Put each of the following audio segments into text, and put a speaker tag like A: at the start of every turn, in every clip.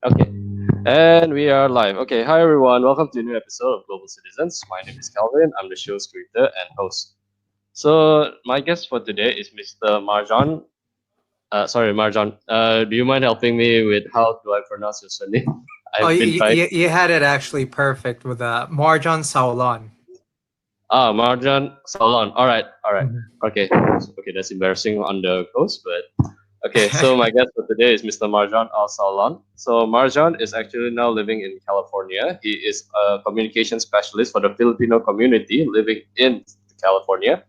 A: Okay, and we are live. Okay, hi everyone. Welcome to a new episode of Global Citizens. My name is Calvin. I'm the show's creator and host. So my guest for today is Mr. Marjon. Sorry, Marjon. Do you mind helping me with how do I pronounce your surname?
B: Oh,
A: I've been trying.
B: you had it actually perfect with Marjon Saulon.
A: Marjon Saulon. All right.
B: Mhm.
A: Okay. That's embarrassing on the coast, but okay, so my guest for today is Mr. Marjon L Saulon. So Marjon is actually now living in California. He is a communication specialist for the Filipino community living in California.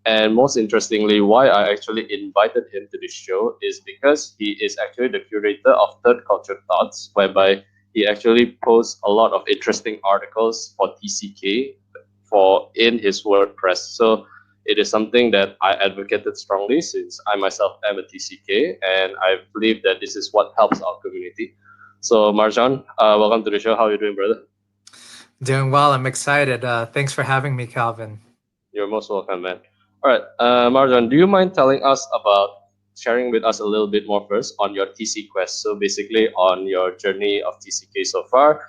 A: And most interestingly, why I actually invited him to the show is because he is actually the curator of Third-Culture Thoughts, whereby he actually posts a lot of interesting articles for TCK for in his WordPress. So it is something that I advocated strongly since I myself am a TCK, and I believe that this is what helps our community. So Marjan, welcome to the show. How are you doing, brother?
B: Doing well. I'm excited. Thanks for having me, Calvin.
A: You're most welcome, man. All right, Marjan, do you mind telling us about sharing with us a little bit more first on your TC quest? So basically, on your journey of TCK so far,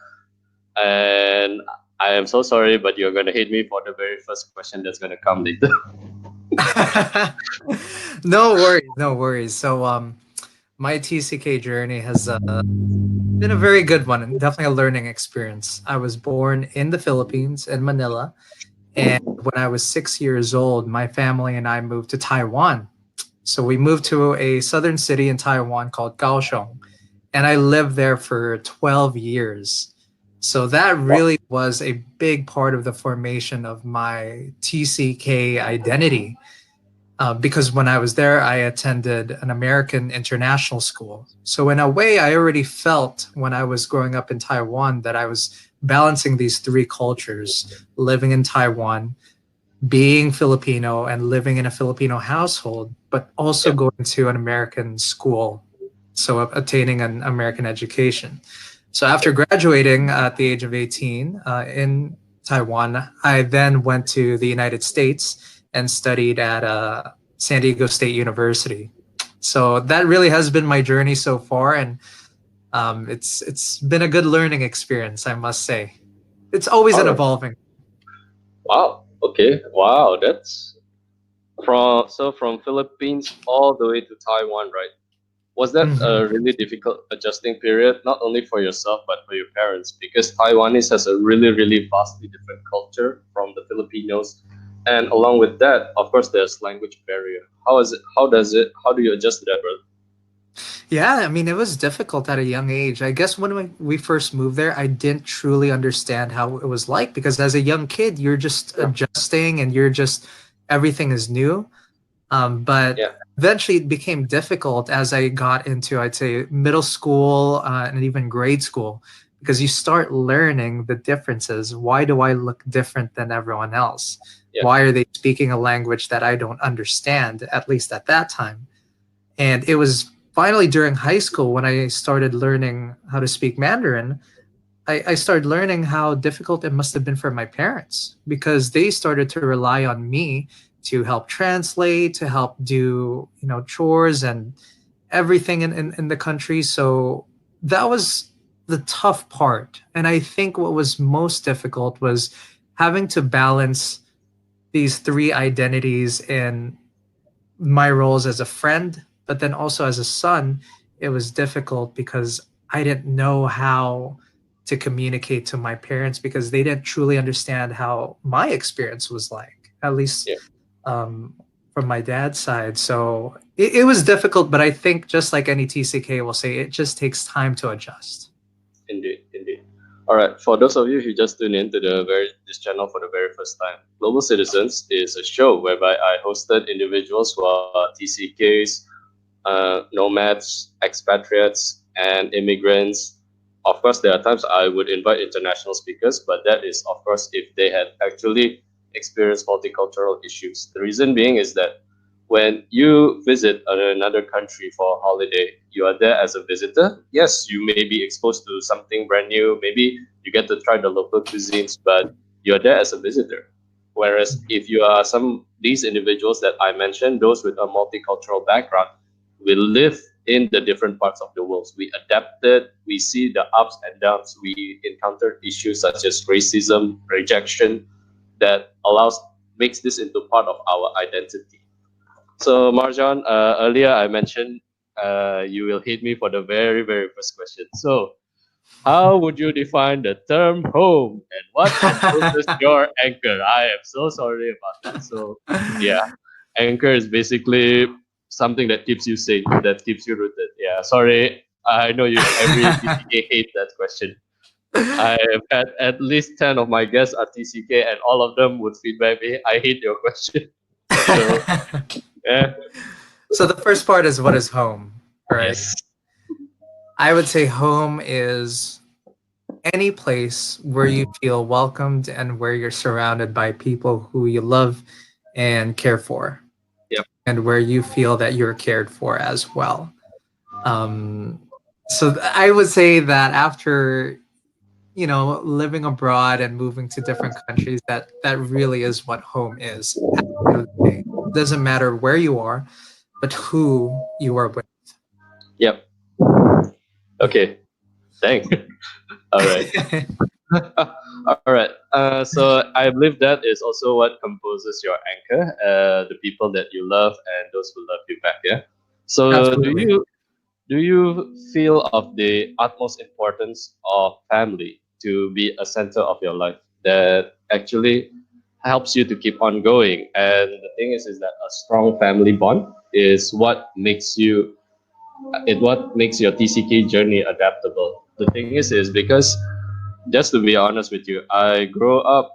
A: and I am so sorry, but you're gonna hate me for the very first question that's gonna come later.
B: No worries, no worries. My TCK journey has been a very good one and definitely a learning experience. I was born in the Philippines, in Manila, and when I was 6 years old, my family and I moved to Taiwan. So we moved to a southern city in Taiwan called Kaohsiung, and I lived there for 12 years. So that
A: Wow.
B: really was a big part of the formation of my TCK identity. Because when I was there, I attended an American international school. So, in a way, I already felt when I was growing up in Taiwan that I was balancing these three cultures, living in Taiwan, being Filipino, and living in a Filipino household, but also
A: Yeah.
B: going to an American school, so attaining an American education. So after graduating at the age of 18 in Taiwan, I then went to the United States and studied at San Diego State University. So that really has been my journey so far, and it's been a good learning experience, I must say. It's always
A: All
B: an
A: right.
B: evolving.
A: Wow. Okay. Wow. That's from Philippines all the way to Taiwan, right? Was that
B: Mhm.
A: a really difficult adjusting period, not only for yourself but for your parents? Because Taiwanese has a really vastly different culture from the Filipinos, and along with that, of course, there's language barrier. How is it? How does it? How do you adjust to that, brother?
B: Yeah, I mean, it was difficult at a young age. I guess when we first moved there, I didn't truly understand how it was like because as a young kid, you're just
A: Yeah,
B: adjusting and you're just everything is new. But
A: yeah,
B: eventually it became difficult as I got into, I'd say, middle school and even grade school because you start learning the differences. Why do I look different than everyone else?
A: yeah.
B: Why are they speaking a language that I don't understand, at least at that time? And it was finally during high school when I started learning how to speak Mandarin. I started learning how difficult it must have been for my parents because they started to rely on me to help translate, to help do, chores and everything in the country. So that was the tough part. And I think what was most difficult was having to balance these three identities in my roles as a friend, but then also as a son, it was difficult because I didn't know how to communicate to my parents because they didn't truly understand how my experience was like, at least
A: Yeah.
B: um, from my dad's side. So it was difficult, but I think just like any TCK will say, it just takes time to adjust.
A: Indeed, indeed. All right. For those of you who just tuned in to this channel for the very first time, Global Citizens is a show whereby I hosted individuals who are TCKs, nomads, expatriates, and immigrants. Of course, there are times I would invite international speakers, but that is, of course, if they had actually experienced multicultural issues. The reason being is that when you visit another country for a holiday, you are there as a visitor. Yes, you may be exposed to something brand new. Maybe you get to try the local cuisines, but you're there as a visitor. Whereas if you are these individuals that I mentioned, those with a multicultural background, will live in the different parts of the world. We adapted, we see the ups and downs, we encountered issues such as racism, rejection, that allows makes this into part of our identity. So Marjan, earlier I mentioned you will hit me for the very, very first question. So how would you define the term home and what composes your anchor? I am so sorry about that. So, yeah, anchor is basically something that keeps you safe, that keeps you rooted. Yeah, sorry. I know you every TCK hate that question. I have had at least 10 of my guests are TCK and all of them would feedback me. I hate your question. So, yeah,
B: So the first part is what is home, right?
A: yes.
B: I would say home is any place where you feel welcomed and where you're surrounded by people who you love and care for,
A: Yep.
B: and where you feel that you're cared for as well. Um, I would say that after living abroad and moving to different countries, that really is what home is. At the end of the day, it doesn't matter where you are, but who you are with.
A: Yep. Okay. Thanks. All right. All right. So I believe that is also what composes your anchor, the people that you love and those who love you back. Yeah. So
B: Absolutely.
A: do you feel of the utmost importance of family to be a center of your life that actually helps you to keep on going? And the thing is that a strong family bond is what makes your TCK journey adaptable. The thing is because just to be honest with you, I grew up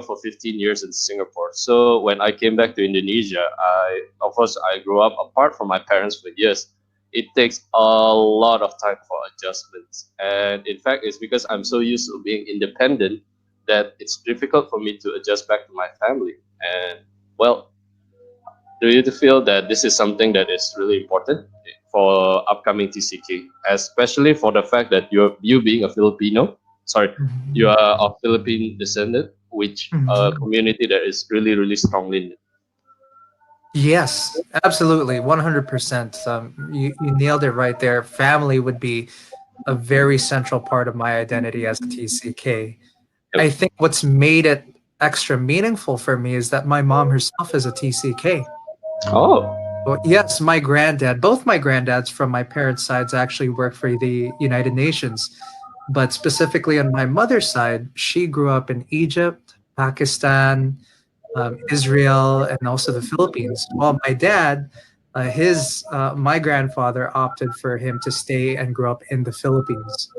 A: for 15 years in Singapore. So when I came back to Indonesia, I grew up apart from my parents for years. It takes a lot of time for adjustments. And in fact, it's because I'm so used to being independent that it's difficult for me to adjust back to my family. And well, do you feel that this is something that is really important for upcoming TCK, especially for the fact that you being a Filipino, sorry, you
B: Mhm.
A: are of Philippine descendant, which a
B: Mhm.
A: community that is really, really strongly in.
B: Yes, absolutely, 100%. You nailed it right there. Family would be a very central part of my identity as a TCK. I
A: Yep.
B: think what's made it extra meaningful for me is that my mom herself is a TCK.
A: Oh,
B: Well, yes, my granddad, both my granddads from my parents' sides actually work for the United Nations. But specifically on my mother's side, she grew up in Egypt, Pakistan, Israel, and also the Philippines. While my dad, my grandfather opted for him to stay and grow up in the Philippines.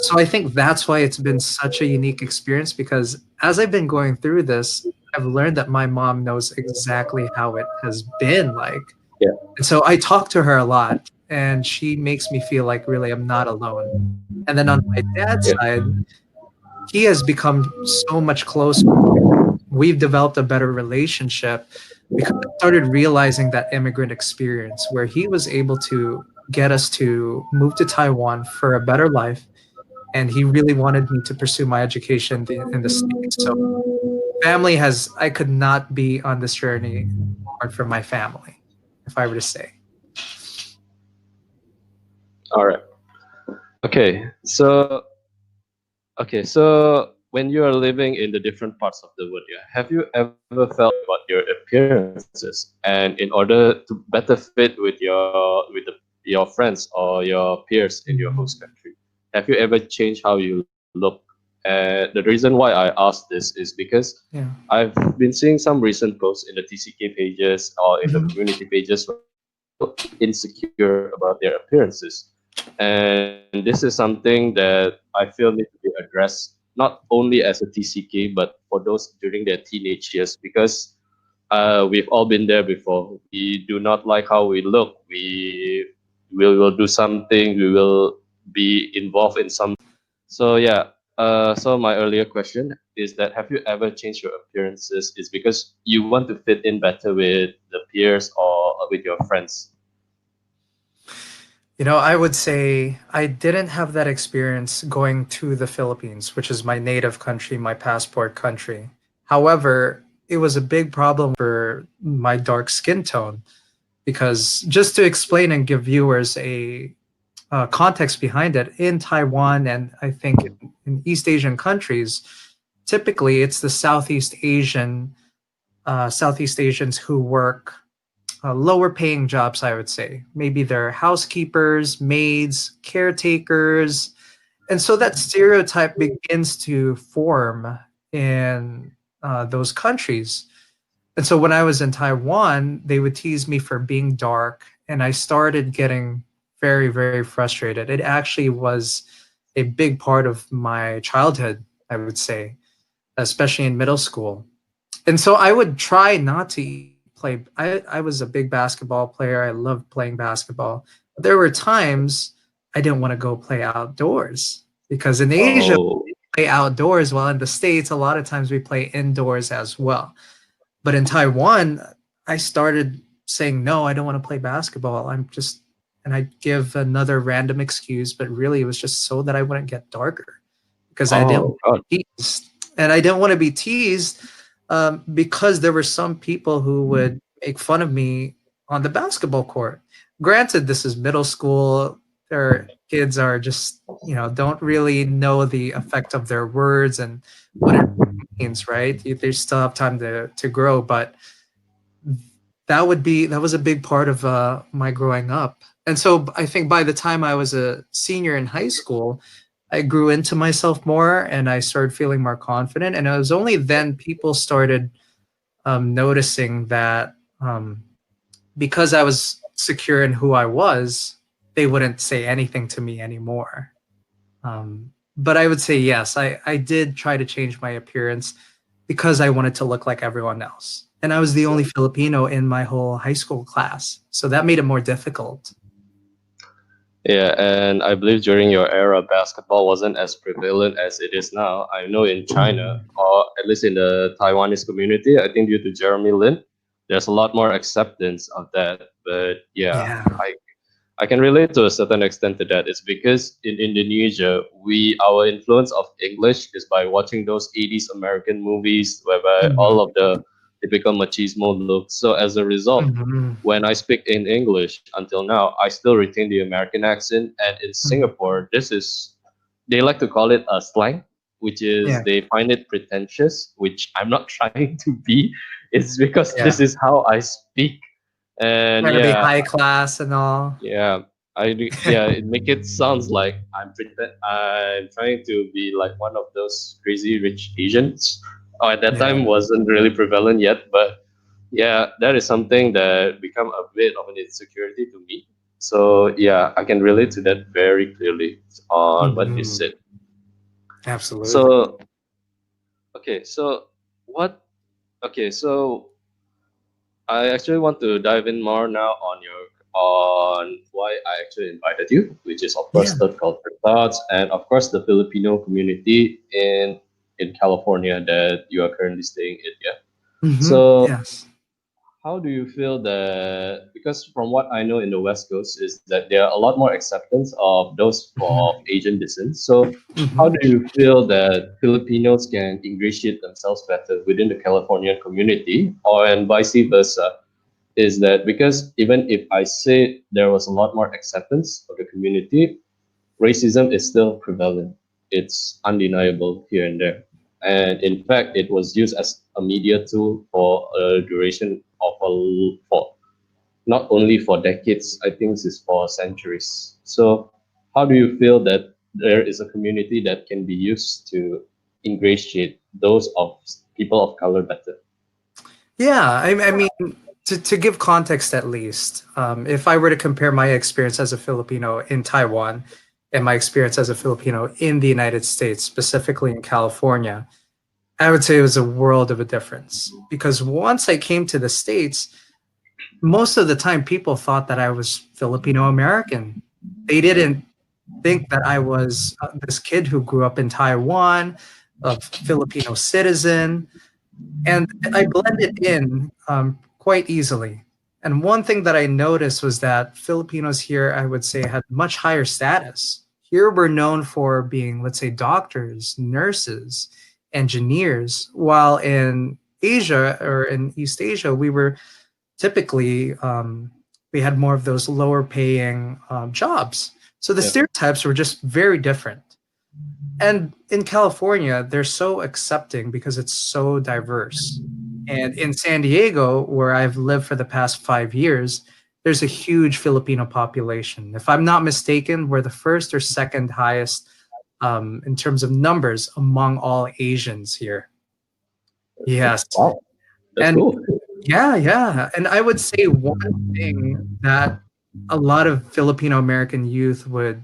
B: So I think that's why it's been such a unique experience because as I've been going through this, I've learned that my mom knows exactly how it has been like.
A: yeah.
B: And so I talk to her a lot and she makes me feel like really I'm not alone. And then on my dad's
A: Yeah.
B: side, he has become so much closer. We've developed a better relationship because I started realizing that immigrant experience where he was able to get us to move to Taiwan for a better life. And he really wanted me to pursue my education in the States. So I could not be on this journey apart from my family, if I were to say.
A: All right. Okay. So when you are living in the different parts of the world, yeah, have you ever felt about your appearances? And in order to better fit with your friends or your peers in your host
B: Mhm.
A: country, have you ever changed how you look? And the reason why I asked this is because
B: Yeah.
A: I've been seeing some recent posts in the TCK pages or in the
B: Mhm.
A: community pages where people feel insecure about their appearances. And this is something that I feel need to be addressed not only as a TCK but for those during their teenage years because we've all been there before. We do not like how we look. We will do something. We will be involved in some. So yeah. So my earlier question is that have you ever changed your appearances? Is because you want to fit in better with the peers or with your friends?
B: I would say I didn't have that experience going to the Philippines, which is my native country, my passport country. However, it was a big problem for my dark skin tone because just to explain and give viewers a context behind it, in Taiwan and I think in East Asian countries, typically it's the Southeast Asians who work lower paying jobs, I would say. Maybe they're housekeepers, maids, caretakers. And so that stereotype begins to form in those countries. And so when I was in Taiwan, they would tease me for being dark. And I started getting very, very frustrated. It actually was a big part of my childhood, I would say, especially in middle school. And so I would try not to play. I was a big basketball player. I loved playing basketball. But there were times I didn't want to go play outdoors because in Asia,
A: Oh,
B: we play outdoors, while in the States, a lot of times we play indoors as well. But in Taiwan, I started saying, no, I don't want to play basketball. And I'd give another random excuse, but really it was just so that I wouldn't get darker because I didn't want
A: oh, God.
B: to be teased. And I didn't want to be teased because there were some people who would make fun of me on the basketball court. Granted, this is middle school. Their kids are just, don't really know the effect of their words and what it means, right? They still have time to grow, but that was a big part of my growing up. And so I think by the time I was a senior in high school, I grew into myself more and I started feeling more confident. And it was only then people started noticing that because I was secure in who I was, they wouldn't say anything to me anymore. But I would say yes, I did try to change my appearance because I wanted to look like everyone else. And I was the only Filipino in my whole high school class. So that made it more difficult.
A: Yeah, and I believe during your era, basketball wasn't as prevalent as it is now. I know in China,
B: Mhm.
A: or at least in the Taiwanese community, I think due to Jeremy Lin, there's a lot more acceptance of that. But yeah,
B: Yeah.
A: I can relate to a certain extent to that. It's because in Indonesia, our influence of English is by watching those 80s American movies whereby all
B: Mhm.
A: of the typical machismo looks. So as a result,
B: Mhm.
A: when I speak in English until now, I still retain the American accent. And in
B: Mhm.
A: Singapore, they like to call it a slang, which is
B: Yeah.
A: they find it pretentious, which I'm not trying to be. It's because this
B: Yeah.
A: is how I speak. And
B: Trying to be
A: yeah,
B: high class and all.
A: yeah, yeah, it make it sounds like I'm trying to be like one of those crazy rich Asians. Oh, at that time
B: Yeah.
A: wasn't really prevalent yet, but yeah, that is something that become a bit of an insecurity to me. So yeah, I can relate to that very clearly on what you
B: Mhm.
A: said.
B: Absolutely.
A: So okay, so what? Okay, so I actually want to dive in more now on why I actually invited you, which is of
B: Yeah.
A: course Third-Culture Thoughts and of course the Filipino community in California that you are currently staying in. Yeah. So
B: Yes.
A: how do you feel that because from what I know in the West Coast is that there are a lot more acceptance of those of
B: Mhm.
A: Asian descent. So how
B: Mhm.
A: do you feel that Filipinos can ingratiate themselves better within the Californian community or and vice versa? Is that because even if I say there was a lot more acceptance of the community, racism is still prevalent. It's undeniable here and there. And in fact, it was used as a media tool for a duration of for not only for decades, I think this is for centuries. So, how do you feel that there is a community that can be used to ingratiate those of people of color better?
B: Yeah. I mean, to give context at least, if I were to compare my experience as a Filipino in Taiwan and my experience as a Filipino in the United States, specifically in California, I would say it was a world of a difference. Because once I came to the States, most of the time people thought that I was Filipino American. They didn't think that I was this kid who grew up in Taiwan, a Filipino citizen, and I blended in quite easily. And one thing that I noticed was that Filipinos here, I would say, had much higher status. Here, we're known for being, let's say, doctors, nurses, engineers, while in Asia or in East Asia, we were typically we had more of those lower paying jobs. So the
A: Yeah.
B: stereotypes were just very different. And in California, they're so accepting because it's so diverse. And in San Diego, where I've lived for the past 5 years, there's a huge Filipino population. If I'm not mistaken, we're the first or second highest in terms of numbers among all Asians here. Yes.
A: Wow. That's
B: And
A: cool.
B: yeah, yeah. And I would say one thing that a lot of Filipino American youth would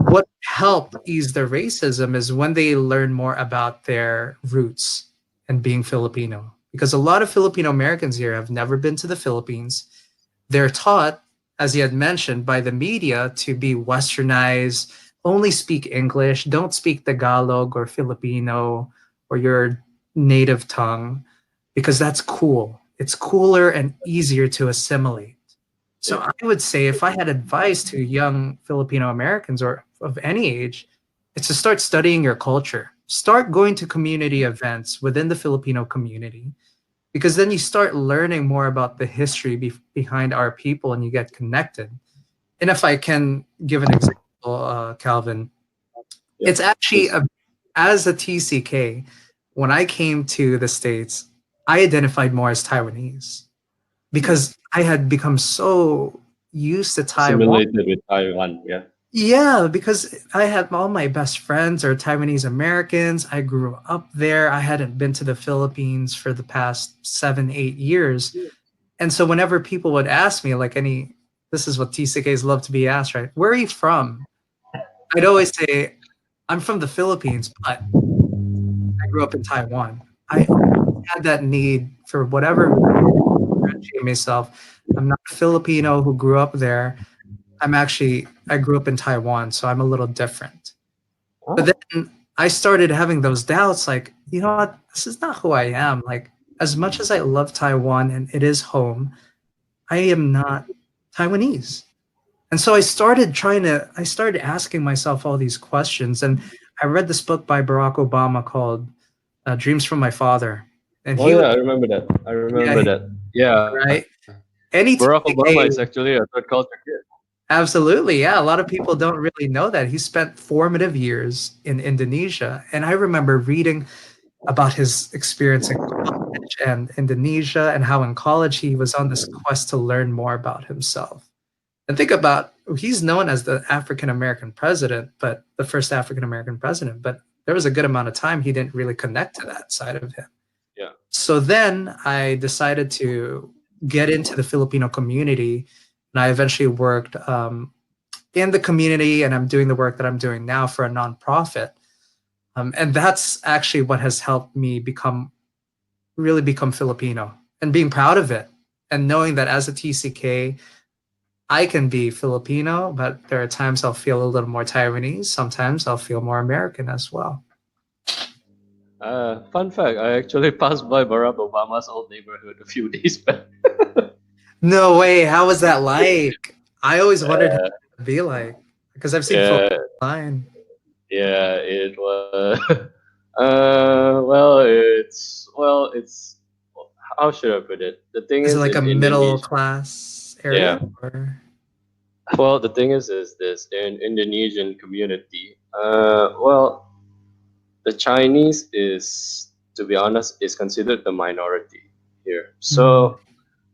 B: what helped ease their racism is when they learn more about their roots and being Filipino. Because a lot of Filipino Americans here have never been to the Philippines. They're taught, as you had mentioned, by the media to be westernized, only speak English, don't speak Tagalog or Filipino or your native tongue, because that's cool. It's cooler and easier to assimilate. So
A: Yeah.
B: I would say if I had advice to young Filipino Americans or of any age, it's to start studying your culture. Start going to community events within the Filipino community because then you start learning more about the history behind our people and you get connected. And if I can give an example, Calvin,
A: Yeah.
B: it's actually
A: Please.
B: as a TCK, when I came to the States, I identified more as Taiwanese because I had become so used to Taiwan.
A: Assimilated with Taiwan. Yeah.
B: Yeah, because I had all my best friends are Taiwanese Americans. I grew up there. I hadn't been to the Philippines for the past 7, 8 years. And so whenever people would ask me, this is what TCKs love to be asked, right? Where are you from? I'd always say, I'm from the Philippines, but I grew up in Taiwan. I had that need for whatever differentiate myself. I'm not a Filipino who grew up there. I grew up in Taiwan, so I'm a little different. But
A: Oh.
B: then I started having those doubts like, you know what? This is not who I am. Like, as much as I love Taiwan and it is home, I am not Taiwanese. And so I started asking myself all these questions. And I read this book by Barack Obama called Dreams from My Father. And
A: Oh
B: he
A: yeah,
B: was,
A: I remember that. I remember
B: yeah,
A: that. Yeah.
B: right? Any
A: Barack Obama is
B: TK,
A: actually a third culture kid.
B: absolutely. Yeah. A lot of people don't really know that. He spent formative years in Indonesia. And I remember reading about his experience in college and Indonesia and how in college he was on this quest to learn more about himself. And think about he's known as the African American president, but the first African American president, but there was a good amount of time he didn't really connect to that side of him.
A: Yeah.
B: So then I decided to get into the Filipino community and I eventually worked in the community and I'm doing the work that I'm doing now for a nonprofit. And that's actually what has helped me really become Filipino and being proud of it and knowing that as a TCK, I can be Filipino, but there are times I'll feel a little more Taiwanese. Sometimes I'll feel more American as well.
A: Fun fact: I actually passed by Barack Obama's old neighborhood a few days back.
B: No way. How was that like? I always wondered how
A: Uh,
B: it would be like because I've seen photos
A: yeah,
B: online.
A: yeah, it was. It's how should I put it? The thing
B: Is it
A: is
B: like a
A: in
B: middle
A: Indonesia.
B: class area?
A: Yeah.
B: Or
A: Well, the thing is this in Indonesian community. The Chinese is, to be honest, is considered the minority here.
B: mm,
A: So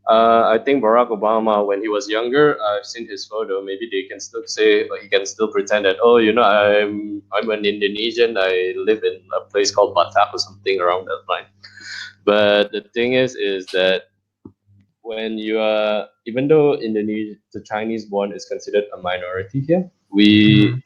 A: I think Barack Obama, when he was younger, I've seen his photo. Maybe they can still say, or he can still pretend that, oh, I'm an Indonesian. I live in a place called Batak or something around that line. But the thing is that when you are, even though Indonesia, the Chinese born is considered a minority here,
B: mm,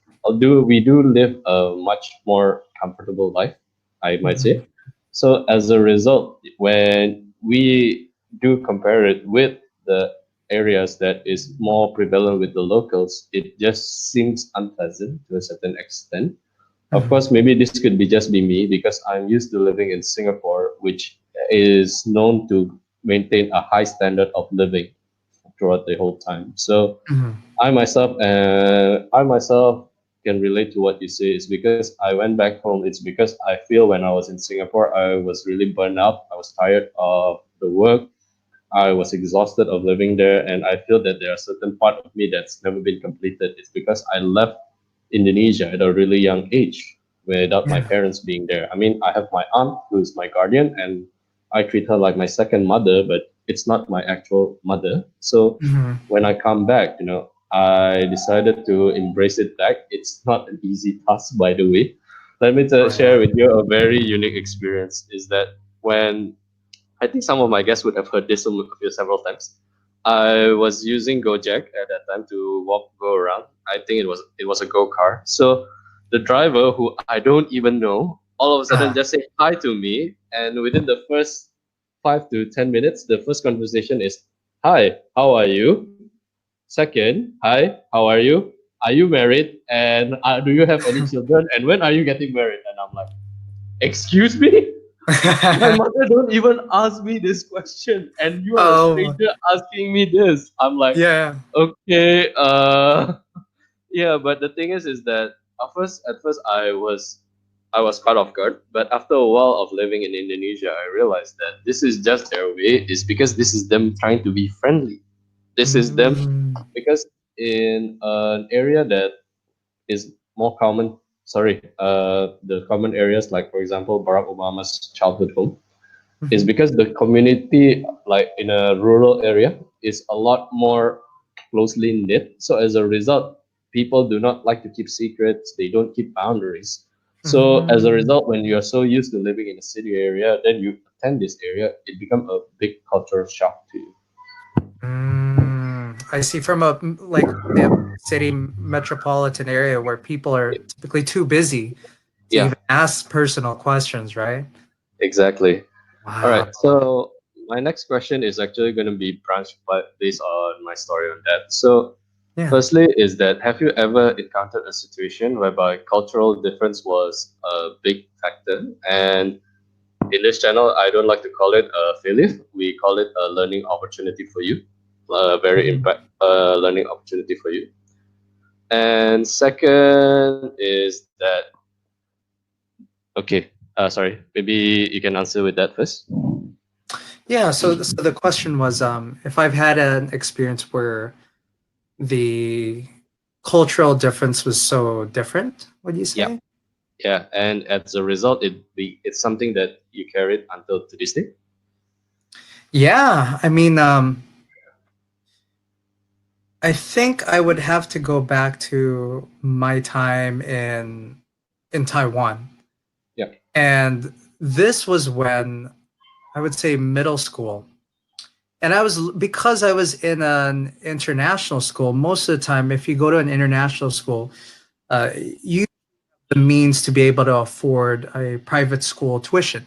A: we do live a much more comfortable life, I might
B: mm,
A: say. So as a result, when we do compare it with the areas that is more prevalent with the locals, it just seems unpleasant to a certain extent. Of
B: mm,
A: course, maybe this could be just be me because I'm used to living in Singapore, which is known to maintain a high standard of living throughout the whole time. So
B: mm,
A: I myself can relate to what you say. It's because I went back home. It's because I feel when I was in Singapore, I was really burned out. I was tired of the work. I was exhausted of living there, and I feel that there are certain part of me that's never been completed. It's because I left Indonesia at a really young age without my
B: Yeah.
A: parents being there. I mean, I have my aunt who is my guardian, and I treat her like my second mother, but it's not my actual mother. So
B: Mhm.
A: when I come back, I decided to embrace it back. It's not an easy task, by the way. Let me share
B: Right.
A: with you a very unique experience. Is that when I think some of my guests would have heard this a few several times. I was using Gojek at that time to go around. I think it was a go car. So the driver, who I don't even know, all of a sudden
B: Ah.
A: just say hi to me, and within the first 5 to 10 minutes, the first conversation is, "Hi, how are you?" Second, "Hi, how are you? Are you married? And do you have any children? And when are you getting married?" And I'm like, "Excuse me." My mother don't even ask me this question, and you are a
B: Oh,
A: stranger asking me this. I'm like,
B: yeah.
A: okay, yeah. But the thing is that at first I was caught off guard. But after a while of living in Indonesia, I realized that this is just their way. It's because this is them trying to be friendly. This is them
B: Mm.
A: because in an area that is more common. Sorry, the common areas like, for example, Barack Obama's childhood home is
B: Mhm.
A: because the community, like in a rural area, is a lot more closely knit. So as a result, people do not like to keep secrets. They don't keep boundaries. So as a
B: Mm.
A: result, when you are so used to living in a city area, then you attend this area, it becomes a big cultural shock to you.
B: I see. From a like say a city metropolitan area where people are typically too busy to
A: Yeah,
B: even ask personal questions, right?
A: exactly. All
B: Wow.
A: right. So my next question is actually going to be branched based on my story on that. So
B: Yeah.
A: firstly, is that have you ever encountered a situation whereby cultural difference was a big factor? And in this channel, I don't like to call it a failure. We call it a learning opportunity for you, a very
B: Mhm.
A: impact learning opportunity for you. And second is that okay. Sorry, maybe you can answer with that first.
B: Yeah. So the question was, if I've had an experience where the cultural difference was so different, what do you
A: Yeah,
B: say?
A: yeah. And as a result, it's something that you carried until to this day.
B: Yeah. I mean, I think I would have to go back to my time in Taiwan.
A: Yeah.
B: And this was when I would say middle school. And because I was in an international school, most of the time, if you go to an international school, you have the means to be able to afford a private school tuition.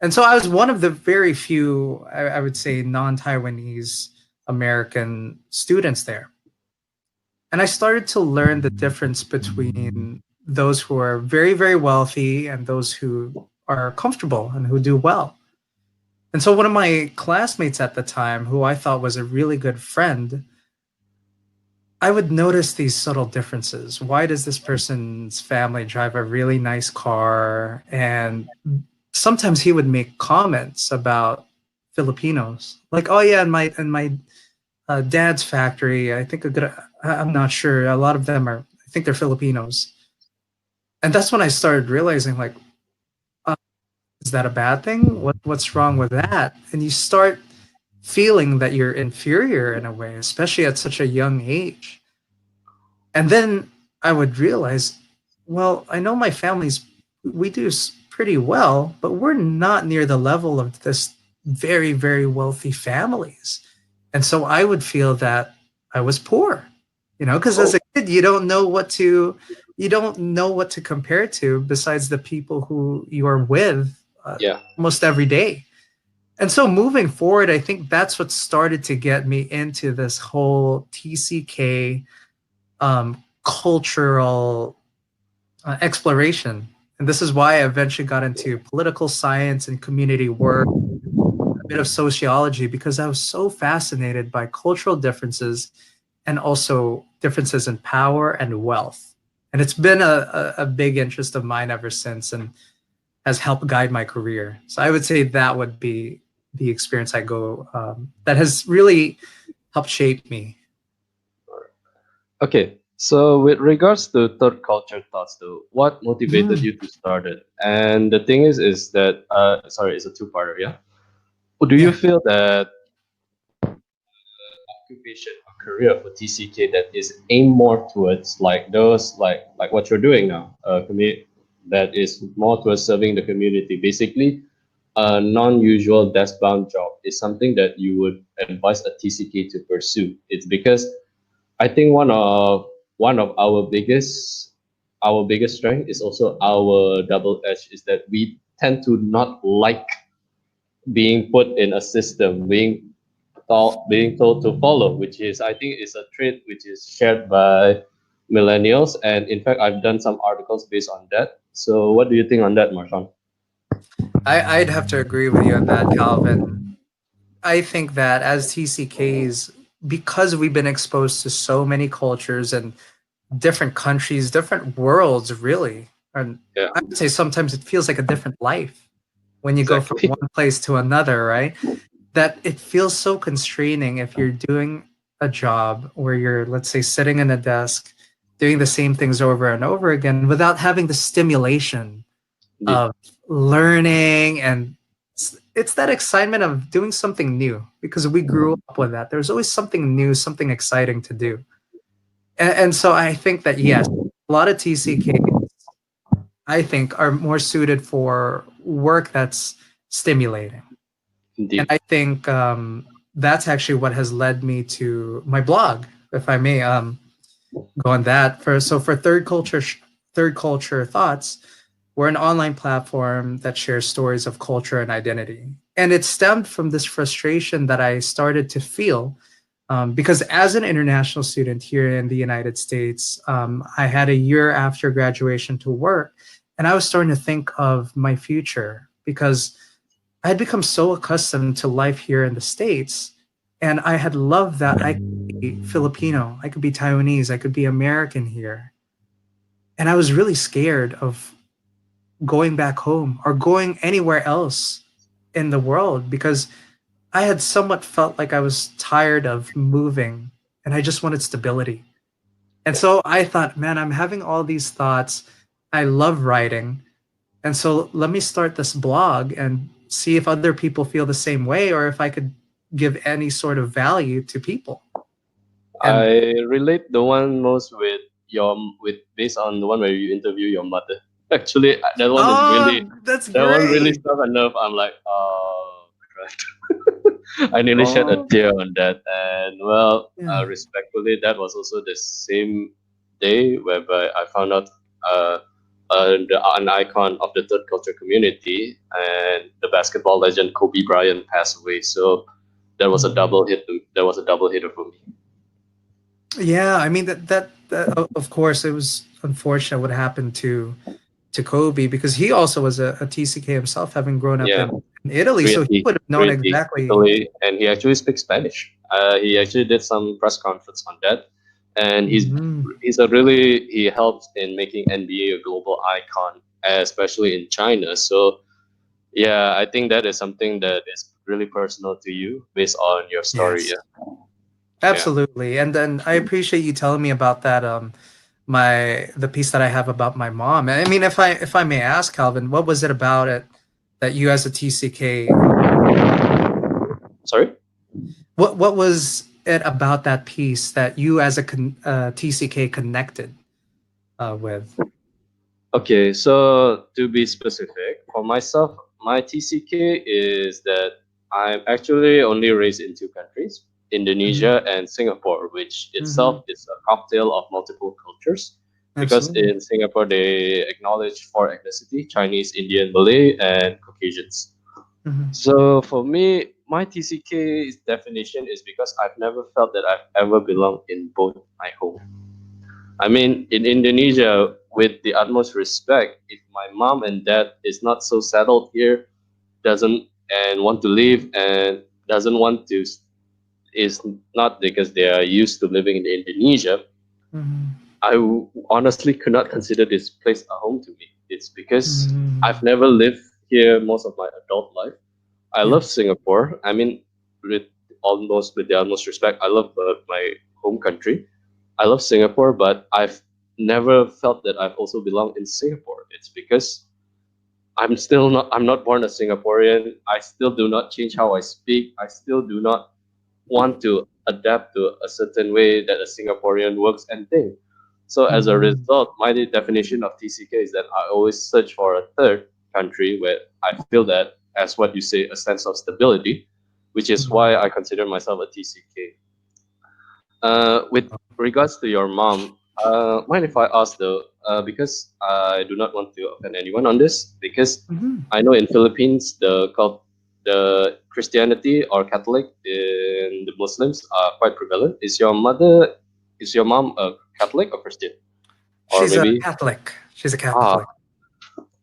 B: And so I was one of the very few, I would say, non Taiwanese American students there. And I started to learn the difference between those who are very, very wealthy and those who are comfortable and who do well. And so one of my classmates at the time, who I thought was a really good friend, I would notice these subtle differences. Why does this person's family drive a really nice car? And sometimes he would make comments about Filipinos, like, "Oh yeah, in my dad's factory, I think I'm not sure. A lot of them are, I think they're Filipinos." And that's when I started realizing, like, uh, is that a bad thing? What's wrong with that? And you start feeling that you're inferior in a way, especially at such a young age. And then I would realize, well, I know my family's, we do pretty well, but we're not near the level of this very, very wealthy families. And so I would feel that I was poor, because as
A: Oh,
B: a kid, you don't know what to compare to besides the people who you are with
A: yeah.
B: almost every day. And so moving forward, I think that's what started to get me into this whole TCK cultural exploration. And this is why I eventually got into political science and community work, a bit of sociology, because I was so fascinated by cultural differences and also differences in power and wealth. And it's been a big interest of mine ever since and has helped guide my career. So I would say that would be the experience I go that has really helped shape me.
A: Okay, so with regards to third culture thoughts, though, what motivated
B: Mhm.
A: you to start it? And the thing is that sorry, it's a two-parter. Yeah. Do you
B: Yeah.
A: feel that occupation or career for TCK that is aimed more towards like those like what you're doing now, that is more towards serving the community, basically a non-usual desk-bound job is something that you would advise a TCK to pursue. It's because I think one of our biggest strength is also our double edge is that we tend to not like being put in a system, being told to follow, which is I think is a trait which is shared by millennials. And in fact, I've done some articles based on that. So what do you think on that, Marshon?
B: I'd have to agree with you on that, Calvin. I think that as TCKs, because we've been exposed to so many cultures and different countries, different worlds, really, and
A: Yeah,
B: I would say sometimes it feels like a different life when you go from
A: exactly.
B: one place to another, right? That it feels so constraining if you're doing a job where you're, let's say, sitting in a desk, doing the same things over and over again without having the stimulation
A: Indeed.
B: of learning, and it's that excitement of doing something new because we grew up with that. There's always something new, something exciting to do. And so I think that yes, a lot of TCK I think are more suited for work that's stimulating. And
A: Indeed.
B: I think that's actually what has led me to my blog, if I may go on that. For Third Culture Thoughts, we're an online platform that shares stories of culture and identity. And it stemmed from this frustration that I started to feel because as an international student here in the United States, I had a year after graduation to work, and I was starting to think of my future because I had become so accustomed to life here in the States. And I had loved that I could be Filipino, I could be Taiwanese, I could be American here. And I was really scared of going back home or going anywhere else in the world because I had somewhat felt like I was tired of moving and I just wanted stability. And so I thought, man, I'm having all these thoughts. I love writing. And so let me start this blog and see if other people feel the same way or if I could give any sort of value to people. And
A: I relate the one most with based on the one where you interview your mother. Actually,
B: oh, that's
A: that one really
B: great.
A: struck a nerve. I'm like, oh crap. I nearly shed a
B: Oh,
A: tear on that. And well,
B: yeah.
A: respectfully, that was also the same day whereby I found out an icon of the third culture community and the basketball legend Kobe Bryant passed away. So that was a
B: Mhm.
A: double hit. That was a double hitter for me.
B: Yeah, I mean that of course it was unfortunate what happened to Kobe because he also was a TCK himself, having grown up
A: Yeah,
B: in Italy, so he would have known
A: Rieti,
B: exactly.
A: Italy, and he actually speaks Spanish. He actually did some press conference on that, and
B: Mhm.
A: he helps in making NBA a global icon, especially in China. So yeah, I think that is something that is really personal to you based on your story.
B: Yes,
A: Yeah, yeah.
B: absolutely. And then I appreciate you telling me about that. My the piece that I have about my mom. I mean, if I may ask, Calvin, what was it about it that you as a TCK?
A: Sorry.
B: What was it about that piece that you as a TCK connected with?
A: Okay, so to be specific, for myself, my TCK is that I'm actually only raised in two countries,
B: Mhm.
A: Indonesia and Singapore, which
B: Mhm.
A: itself is a cocktail of multiple cultures. Because
B: Absolutely.
A: in Singapore, they acknowledge four ethnicity: Chinese, Indian, Malay, and Caucasians.
B: Mhm.
A: So for me, my TCK's definition is because I've never felt that I've ever belonged in both my home. I mean, in Indonesia, with the utmost respect, if my mom and dad is not so settled here, doesn't and want to leave and doesn't want to, is not because they are used to living in Indonesia.
B: Mhm.
A: Honestly could not consider this place a home to me. It's because I've
B: Mhm.
A: never lived here most of my adult life. I
B: Yeah.
A: love Singapore. I mean, with with the utmost respect, I love my home country. I love Singapore, but I've never felt that I've also belonged in Singapore. It's because I'm not born a Singaporean. I still do not change how I speak. I still do not want to adapt to a certain way that a Singaporean works and think. So as a
B: Mhm.
A: result, my definition of TCK is that I always search for a third country where I feel that, as what you say, a sense of stability, which is why
B: Mhm.
A: I consider myself a TCK. With regards to your mom, mind if I ask though, because I do not want to offend anyone on this, because
B: Mhm.
A: I know in Philippines the Christianity or Catholic in the Muslims are quite prevalent. Is your mom a Catholic or Christian, or
B: She's a
A: maybe
B: Catholic. She's a
A: ah
B: Catholic.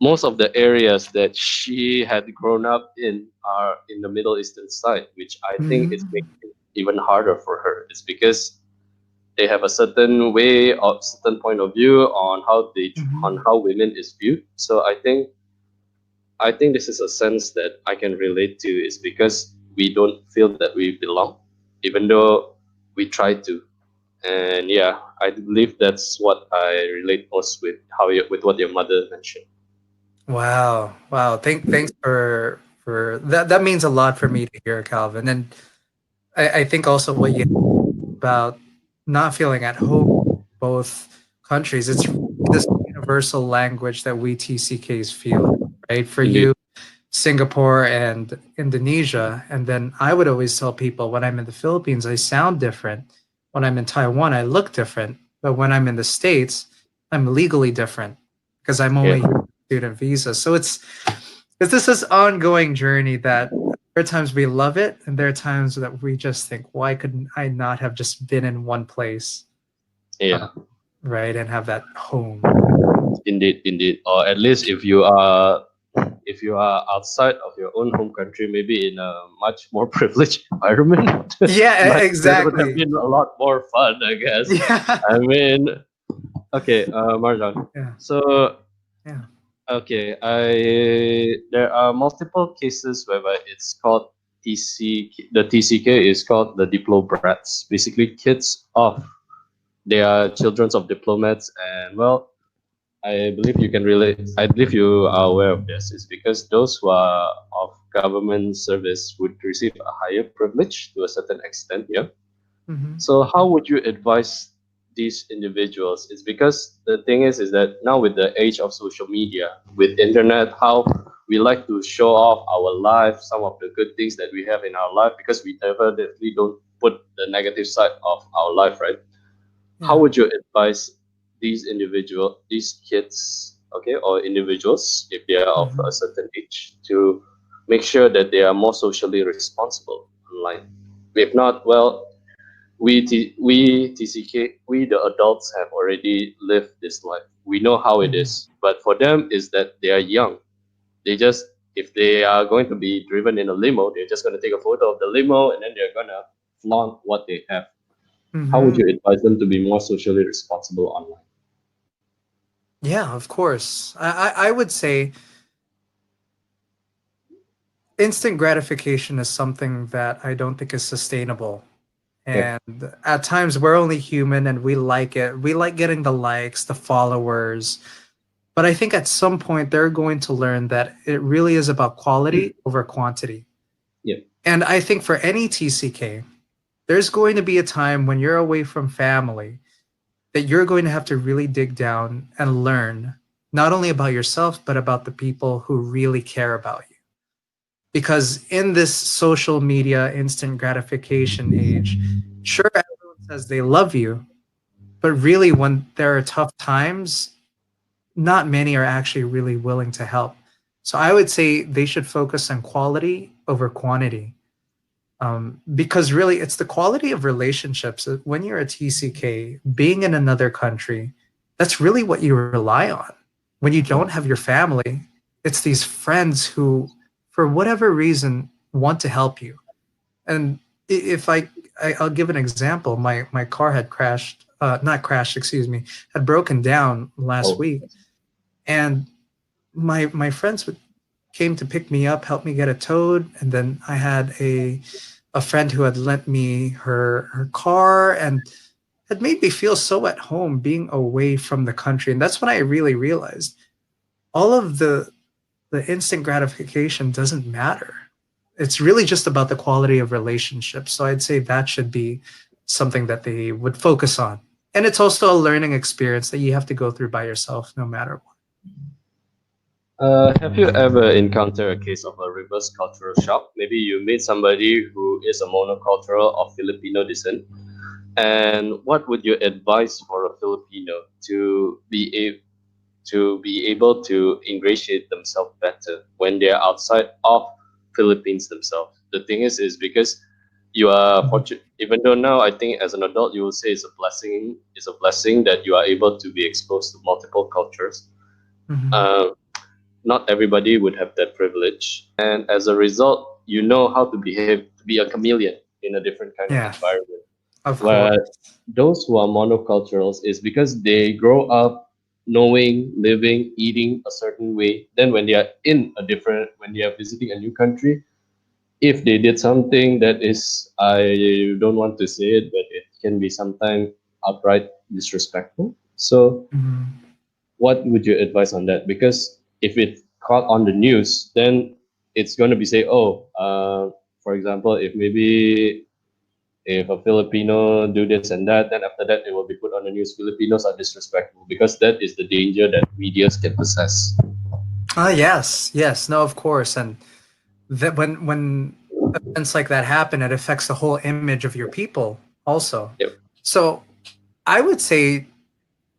A: most of the areas that she had grown up in are in the Middle Eastern side, which I think is
B: Mhm.
A: making it even harder for her. It's because they have a certain way or certain point of view on on
B: Mhm.
A: how women is viewed. So I think this is a sense that I can relate to is because we don't feel that we belong, even though we try to. And yeah, I believe that's what I relate most with with what your mother mentioned.
B: Wow. Wow. Thanks for that. That means a lot for me to hear, Calvin. And I think also what you about not feeling at home in both countries. It's really this universal language that we TCKs feel, right? For
A: Indeed,
B: you, Singapore and Indonesia. And then I would always tell people when I'm in the Philippines, I sound different. When I'm in Taiwan, I look different. But when I'm in the States, I'm legally different because I'm
A: yeah,
B: only here on a student visa. So it's this ongoing journey that there are times we love it and there are times that we just think, why couldn't I not have just been in one place, uh,
A: yeah,
B: right? And have that home.
A: indeed, indeed. Or at least if you are outside of your own home country, maybe in a much more privileged environment,
B: Yeah,
A: that would have
B: exactly.
A: been a lot more fun, I guess.
B: Yeah.
A: I mean, okay, Marjan.
B: Yeah.
A: So,
B: Yeah.
A: okay, there are multiple cases whereby it's called The TCK is called the Diplo Brats. Basically, kids of they are children of diplomats, and well, I believe you can relate. I believe you are aware of this. It's because those who are of government service would receive a higher privilege to a certain extent. Yeah.
B: Hmm.
A: So how would you advise these individuals? It's because the thing is that now with the age of social media, with internet, how we like to show off our life, some of the good things that we have in our life, because we definitely don't put the negative side of our life, right? How
B: Yeah.
A: would you advise these kids, okay, or individuals, if they are of a
B: Hmm.
A: certain age, to make sure that they are more socially responsible online? If not, well, we TCK, we the adults have already lived this life. We know how it
B: Hmm.
A: is. But for them is that they are young. They just if they are going to be driven in a limo, they're just gonna take a photo of the limo and then they're gonna flaunt what they have. How would
B: Hmm.
A: you advise them to be more socially responsible online?
B: Yeah, of course. I would say instant gratification is something that I don't think is sustainable.
A: Yeah,
B: And at times we're only human and we like it. We like getting the likes, the followers. But I think at some point they're going to learn that it really is about quality over quantity.
A: yeah,
B: And I think for any TCK, there's going to be a time when you're away from family that you're going to have to really dig down and learn not only about yourself, but about the people who really care about you. Because in this social media instant gratification age, sure, everyone says they love you, but really, when there are tough times, not many are actually really willing to help. So I would say they should focus on quality over quantity. Because really, it's the quality of relationships. When you're a TCK, being in another country, that's really what you rely on. When you don't
A: yeah,
B: have your family, it's these friends who, for whatever reason, want to help you. And if I'll give an example. My car had crashed, not crashed, excuse me, had broken down last
A: oh,
B: week, and my friends would. came to pick me up, helped me get a toad, and then I had a friend who had lent me her car and had made me feel so at home being away from the country. And that's when I really realized all of the instant gratification doesn't matter. It's really just about the quality of relationships. So I'd say that should be something that they would focus on. And it's also a learning experience that you have to go through by yourself no matter what.
A: Have you ever encountered a case of a reverse cultural shock? Maybe you meet somebody who is a monocultural of Filipino descent, and what would you advise for a Filipino to be able to ingratiate themselves better when they're outside of Philippines themselves? The thing is because you are fortunate. Even though now I think as an adult you will say it's a blessing. It's a blessing that you are able to be exposed to multiple cultures.
B: Mhm.
A: Uh, Not everybody would have that privilege, and as a result, you know how to behave to be a chameleon in a different kind of
B: Yeah,
A: environment.
B: of course.
A: Where those who are monoculturals is because they grow up knowing, living, eating a certain way. Then when they are when they are visiting a new country, if they did something that is, I don't want to say it, but it can be sometimes outright disrespectful. So
B: Mhm.
A: what would you advise on that? Because if it caught on the news, then it's going to be say, oh, for example, if maybe if a Filipino do this and that, then after that it will be put on the news. Filipinos are disrespectful because that is the danger that medias can possess.
B: Ah, yes, yes, no, of course, and that when events like that happen, it affects the whole image of your people, also.
A: Yep.
B: So I would say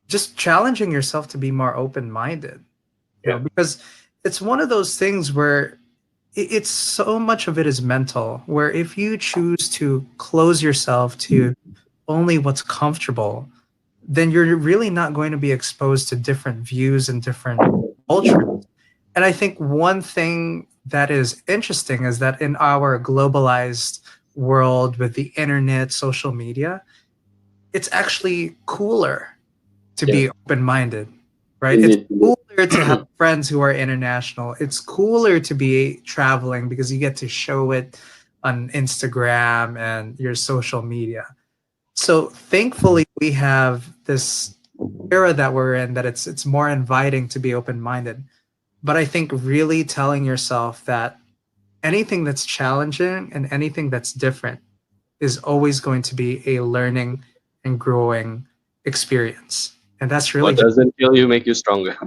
B: just challenging yourself to be more open-minded,
A: Yeah.
B: because it's one of those things where it's so much of it is mental. Where if you choose to close yourself to only what's comfortable, then you're really not going to be exposed to different views and different cultures. And I think one thing that is interesting is that in our globalized world with the internet, social media, it's actually cooler to
A: Yeah.
B: be open minded, right? It's
A: Indeed. Indeed.
B: cooler to have friends who are international. It's cooler to be traveling because you get to show it on Instagram and your social media. So thankfully, we have this era that we're in that it's more inviting to be open minded. But I think really telling yourself that anything that's challenging and anything that's different is always going to be a learning and growing experience. And that's really
A: What
B: just
A: doesn't kill you make you stronger.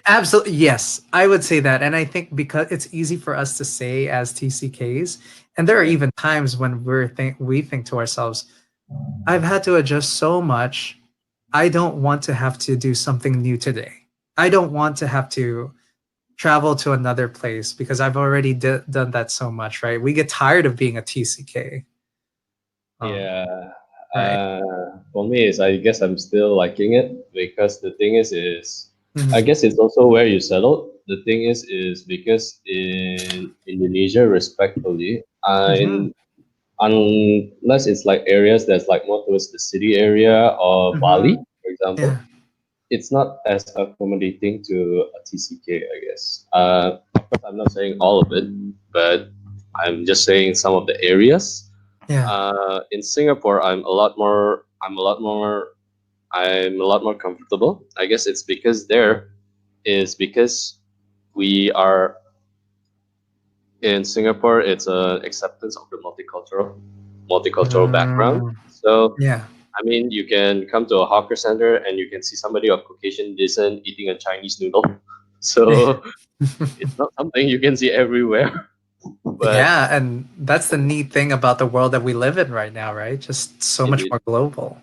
B: absolutely, yes, I would say that. And I think because it's easy for us to say as TCKs, and there are
A: Yeah.
B: even times when we think to ourselves, I've had to adjust so much. I don't want to have to do something new today. I don't want to have to travel to another place because I've already done that so much, right? We get tired of being a TCK,
A: Yeah.
B: right?
A: For me, is I guess I'm still liking it because the thing is I
B: Mhm.
A: guess it's also where you settled. The thing is because in Indonesia, respectfully,
B: Mhm.
A: unless it's like areas that's like more towards the city area or
B: Mhm.
A: Bali, for example,
B: Yeah.
A: it's not as accommodating to a TCK, I guess. Of course, I'm not saying all of it, but I'm just saying some of the areas.
B: Yeah.
A: In Singapore, I'm a lot more comfortable. I guess it's because there is because we are in Singapore. It's a acceptance of the multicultural background.
B: Mm,
A: So
B: yeah.
A: I mean, you can come to a hawker center and you can see somebody of Caucasian descent eating a Chinese noodle. So it's not something you can see everywhere. But
B: Yeah, and that's the neat thing about the world that we live in right now, right? Just so much
A: indeed,
B: more global.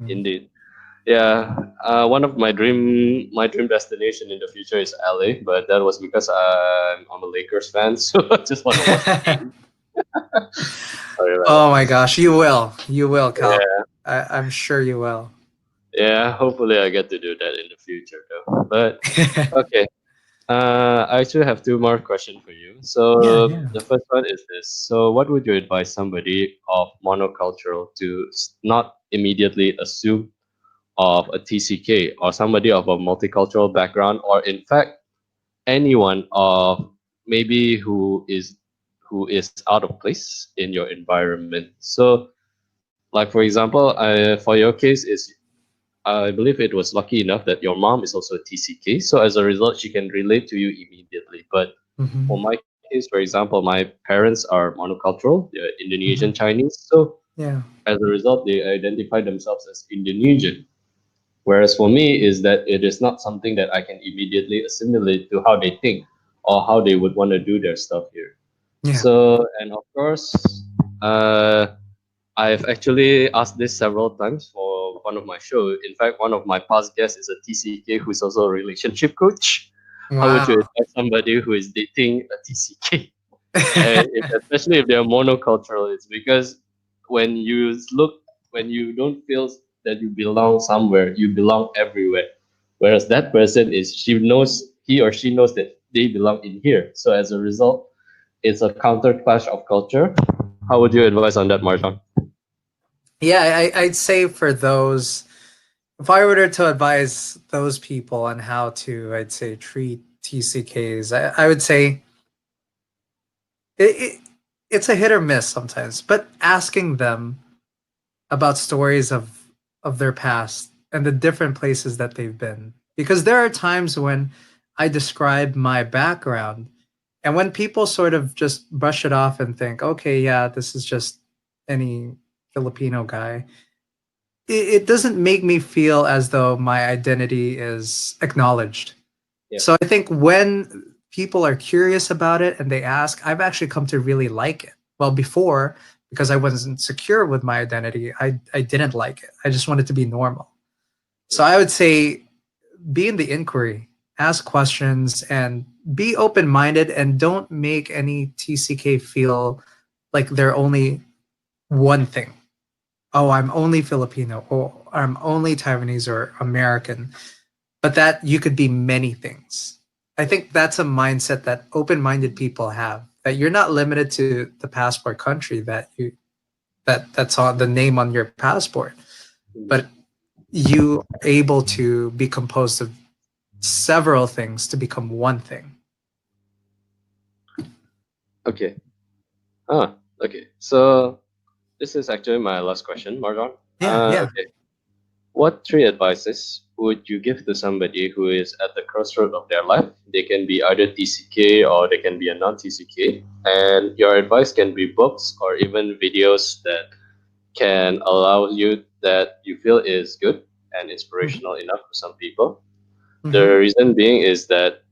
B: Mm.
A: indeed. Yeah, one of my dream destination in the future is LA, but that was because I'm a Lakers fan, so I just want to watch the game. Sorry about
B: Oh
A: that.
B: my gosh, you will. You will, Cal.
A: Yeah,
B: I'm sure you will.
A: yeah. Hopefully, I get to do that in the future, though. But okay, I actually have two more questions for you.
B: Yeah,
A: So
B: yeah.
A: the first one is this: so, what would you advise somebody of monocultural to not immediately assume of a TCK or somebody of a multicultural background, or in fact anyone of maybe who is out of place in your environment. So, like for example, for your case, is I believe it was lucky enough that your mom is also a TCK. So as a result, she can relate to you immediately. But for
B: Hmm.
A: my case, for example, my parents are monocultural, they're Indonesian
B: Hmm.
A: Chinese. So
B: Yeah.
A: as a result, they identify themselves as Indonesian. Whereas for me, is that it is not something that I can immediately assimilate to how they think or how they would want to do their stuff here.
B: Yeah.
A: So, and of course, uh, I've actually asked this several times for one of my show. In fact, one of my past guests is a TCK who's also a relationship coach. How would you
B: Wow.
A: advise somebody who is dating a TCK? And especially if they're monocultural, it's because when you look, when you don't feel that you belong somewhere, you belong everywhere. Whereas that person is, she knows, he or she knows that they belong in here. So as a result, it's a counter clash of culture. How would you advise on that, Marjan?
B: Yeah, I'd say for those, if I were to advise those people on how to, I'd say, treat TCKs, I would say it, it's a hit or miss sometimes, but asking them about stories of their past and the different places that they've been. Because there are times when I describe my background, and when people sort of just brush it off and think, okay, yeah, this is just any Filipino guy, it doesn't make me feel as though my identity is acknowledged.
A: Yeah.
B: So I think when people are curious about it and they ask, I've actually come to really like it. Well, before, because I wasn't secure with my identity, I didn't like it. I just wanted to be normal. So I would say be in the inquiry, ask questions, and be open minded, and don't make any TCK feel like they're only one thing. Oh, I'm only Filipino, or I'm only Taiwanese or American, but that you could be many things. I think that's a mindset that open-minded people have. That you're not limited to the passport country that's on the name on your passport, but
A: Mhm.
B: you are able to be composed of several things to become one thing.
A: Okay. Ah, okay. So this is actually my last question, Marjan.
B: Yeah, yeah.
A: Okay. What three advices would you give to somebody who is at the crossroad of their life? They can be either TCK or they can be a non-TCK. And your advice can be books or even videos that can allow you that you feel is good and
B: Mm-hmm.
A: inspirational enough for some people. The
B: Mm-hmm.
A: reason being is that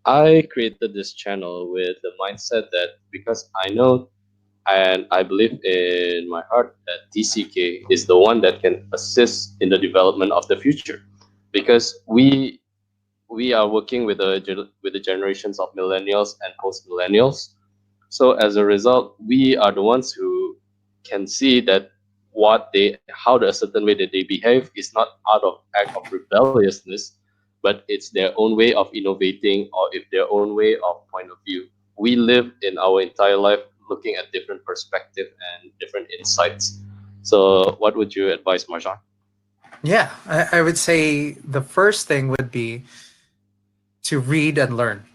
A: I created this channel with the mindset that because I know and I believe in my heart that TCK is the one that can assist in the development of the future, because we are working with with the generations of millennials and post millennials. So as a result, we are the ones who can see that what they how the certain way that they behave is not out of act of rebelliousness, but it's their own way of innovating or if their own way of point of view. We live in our entire life looking at different perspective and different insights. So what would you advise, Marjan?
B: Yeah, I would say the first thing would be to read and learn.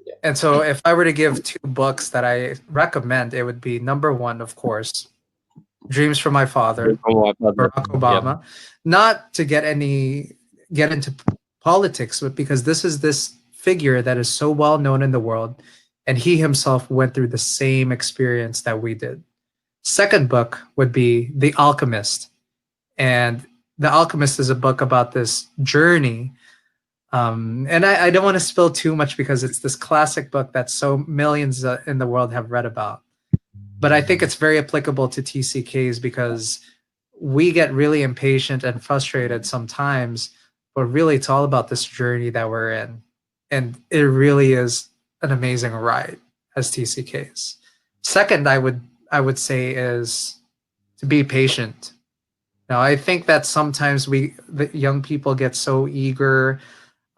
A: Yeah.
B: And so if I were to give two books that I recommend, it would be number one, of course, Dreams from My Father,
A: From my father.
B: Barack
A: Yep.
B: Obama. Not to get into politics, but because this figure that is so well known in the world, and he himself went through the same experience that we did. Second book would be The Alchemist. And The Alchemist is a book about this journey. And I don't want to spill too much because it's this classic book that so millions in the world have read about. But I think it's very applicable to TCKs because we get really impatient and frustrated sometimes, but really it's all about this journey that we're in. And it really is an amazing ride as TCKs. Second, I would say is to be patient. Now, I think that sometimes the young people get so eager,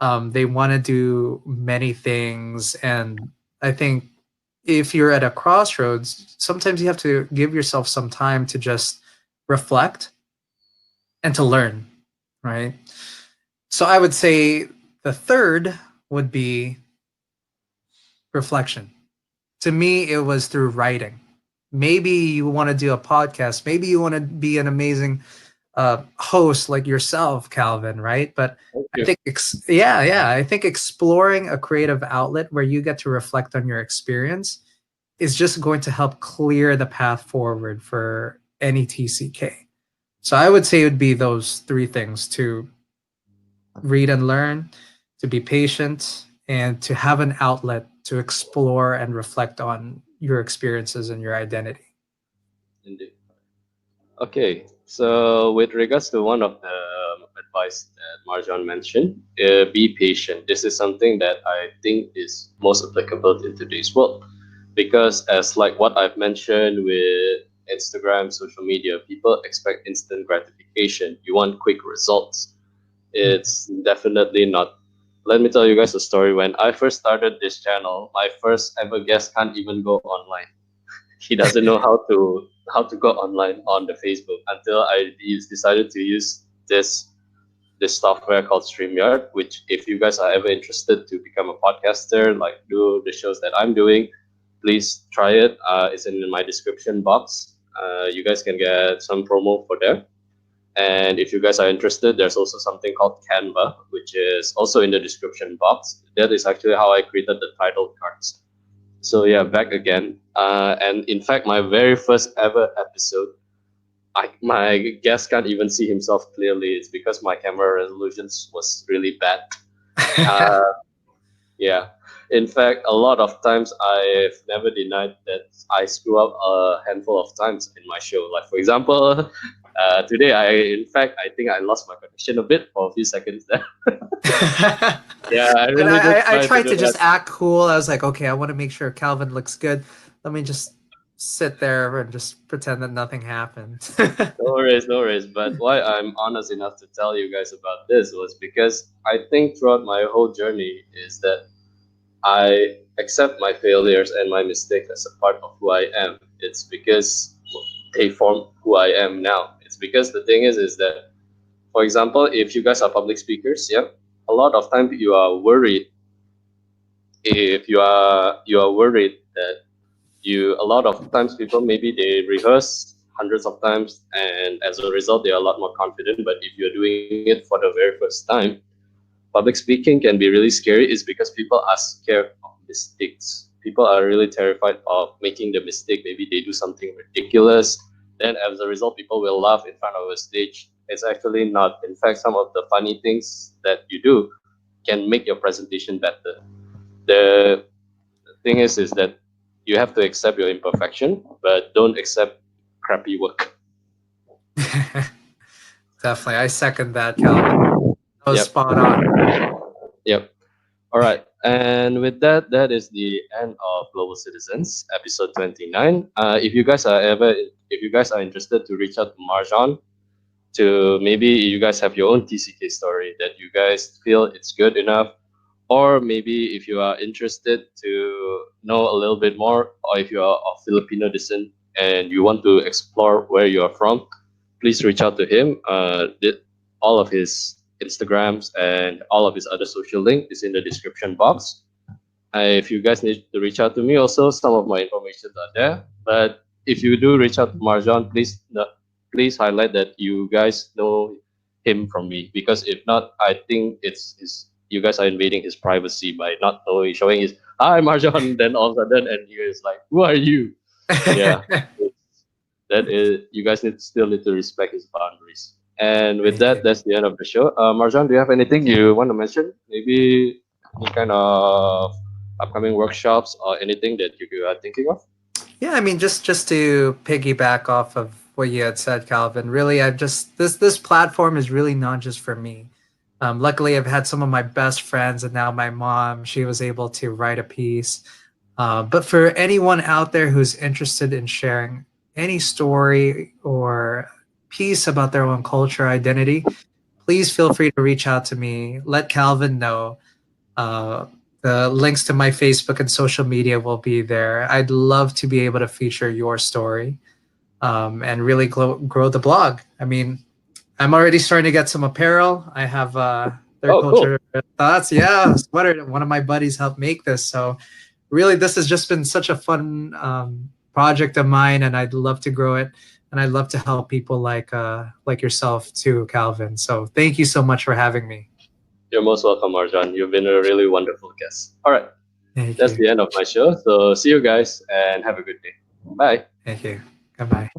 B: they want to do many things, and I think if you're at a crossroads, sometimes you have to give yourself some time to just reflect and to learn, right? So I would say the third would be reflection. To me, it was through writing. Maybe you want to do a podcast. Maybe you want to be an amazing host like yourself, Calvin, right? But
A: Thank
B: I
A: you.
B: think, I think exploring a creative outlet where you get to reflect on your experience is just going to help clear the path forward for any TCK. So I would say it would be those three things: to read and learn, to be patient, and to have an outlet to explore and reflect on your experiences and your identity.
A: Indeed. Okay, so with regards to one of the advice that Marjan mentioned, be patient. This is something that I think is most applicable in today's world, because as like what I've mentioned with Instagram, social media, people expect instant gratification. You want quick results. It's definitely not. Let me tell you guys a story. When I first started this channel, my first ever guest can't even go online. He doesn't know how to go online on the Facebook until I decided to use this software called StreamYard. Which, if you guys are ever interested to become a podcaster, like do the shows that I'm doing, please try it. It's in my description box. You guys can get some promo for there. And if you guys are interested, there's also something called Canva, which is also in the description box. That is actually how I created the title cards. So yeah, back again. And in fact, my very first ever episode, my guest can't even see himself clearly. It's because my camera resolutions was really bad. Uh, yeah. In fact, a lot of times I've never denied that I screw up a handful of times in my show. Like for example, today in fact, I think I lost my connection a bit for a few seconds there. Yeah, I
B: And
A: really did
B: I
A: try to
B: tried
A: do
B: to just
A: that.
B: act cool. I was like, okay, I want to make sure Calvin looks good. Let me just sit there and just pretend that nothing happened.
A: No worries, no worries. But why I'm honest enough to tell you guys about this was because I think throughout my whole journey is that I accept my failures and my mistakes as a part of who I am. It's because they form who I am now. It's because the thing is that, for example, if you guys are public speakers, yeah, a lot of time you are worried. If you are worried that a lot of times people maybe they rehearse hundreds of times, and as a result they are a lot more confident. But if you're doing it for the very first time, public speaking can be really scary, is because people are scared of mistakes. People are really terrified of making the mistake. Maybe they do something ridiculous, then as a result people will laugh in front of a stage. It's actually not. In fact, some of the funny things that you do can make your presentation better. The thing is that you have to accept your imperfection, but don't accept crappy work.
B: Definitely. I second that, Calvin. That was
A: Yep.
B: spot on.
A: Yep. All right. And with that, that is the end of Global Citizens, episode 29. If you guys are interested to reach out to Marjan, to maybe you guys have your own TCK story that you guys feel it's good enough, or maybe if you are interested to know a little bit more, or if you are of Filipino descent and you want to explore where you are from, please reach out to him. All of his Instagrams and all of his other social link is in the description box. If you guys need to reach out to me, also some of my information are there. But if you do reach out to Marjan, please highlight that you guys know him from me, because if not, I think you guys are invading his privacy by not knowing, showing his hi Marjan, then all of a sudden, and you guys like, who are you? Yeah, that is, you guys still need to respect his boundaries. And with
B: Thank
A: that,
B: you.
A: that's the end of the show. Marjan, do you have anything you want to mention? Maybe any kind of upcoming workshops or anything that you are thinking of?
B: Yeah, I mean, just to piggyback off of what you had said, Calvin. Really, I've just this platform is really not just for me. Luckily, I've had some of my best friends, and now my mom. She was able to write a piece. But for anyone out there who's interested in sharing any story or piece about their own culture identity, please feel free to reach out to me. Let Calvin know. Uh, the links to my Facebook and social media will be there. I'd love to be able to feature your story and really grow the blog. I mean, I'm already starting to get some apparel. I have Third
A: Oh, cool.
B: Culture Thoughts. Yeah, a sweater. One of my buddies helped make this. So really, this has just been such a fun project of mine, and I'd love to grow it, and I'd love to help people like yourself too, Calvin. So thank you so much for having me.
A: You're most welcome, Marjan. You've been a really wonderful guest. All right,
B: Thank
A: that's
B: you.
A: the end of my show. So see you guys and have a good day. Bye.
B: Thank you. Goodbye.